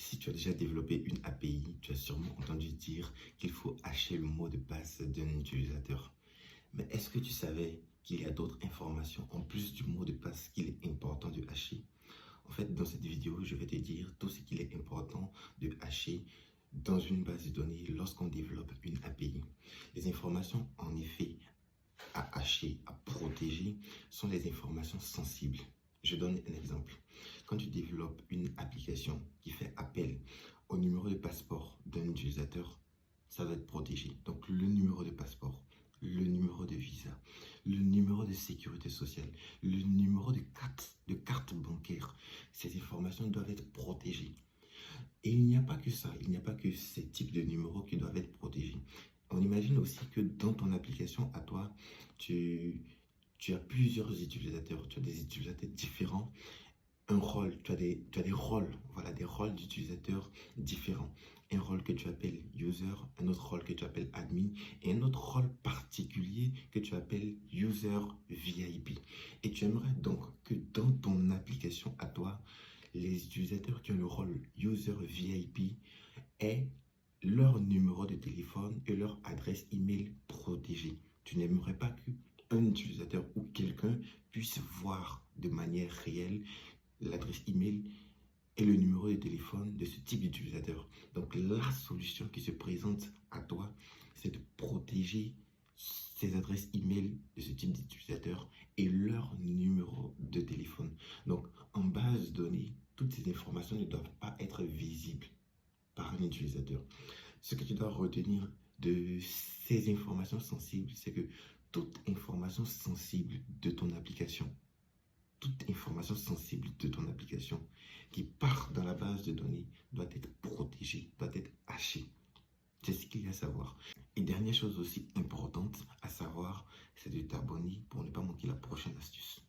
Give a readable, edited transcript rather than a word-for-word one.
Si tu as déjà développé une API, tu as sûrement entendu dire qu'il faut hacher le mot de passe d'un utilisateur. Mais est-ce que tu savais qu'il y a d'autres informations en plus du mot de passe qu'il est important de hacher? En fait, dans cette vidéo, je vais te dire tout ce qu'il est important de hacher dans une base de données lorsqu'on développe une API. Les informations, en effet, à hacher, à protéger, sont les informations sensibles. Je donne un exemple. Quand tu développes une application qui fait appel au numéro de passeport d'un utilisateur, ça va être protégé. Donc le numéro de passeport, le numéro de visa, le numéro de sécurité sociale, le numéro de carte bancaire, ces informations doivent être protégées. Et il n'y a pas que ça, il n'y a pas que ces types de numéros qui doivent être protégés. On imagine aussi que dans ton application à toi, tu as plusieurs utilisateurs, tu as des utilisateurs différents, un rôle, tu as des rôles, voilà, des rôles d'utilisateurs différents. Un rôle que tu appelles user, un autre rôle que tu appelles admin et un autre rôle particulier que tu appelles user VIP. Et tu aimerais donc que dans ton application à toi, les utilisateurs qui ont le rôle user VIP aient leur numéro de téléphone et leur adresse email protégée. Tu n'aimerais pas qu'un utilisateur ou quelqu'un puisse voir de manière réelle l'adresse email et le numéro de téléphone de ce type d'utilisateur. Donc la solution qui se présente à toi, c'est de protéger ces adresses email de ce type d'utilisateur et leur numéro de téléphone. Donc en base de données, toutes ces informations ne doivent pas être visibles par un utilisateur. Ce que tu dois retenir de ces informations sensibles, c'est que toute information sensible de ton application, toute information sensible de ton application qui part dans la base de données doit être protégée, doit être hachée. C'est ce qu'il y a à savoir. Et dernière chose aussi importante à savoir, c'est de t'abonner pour ne pas manquer la prochaine astuce.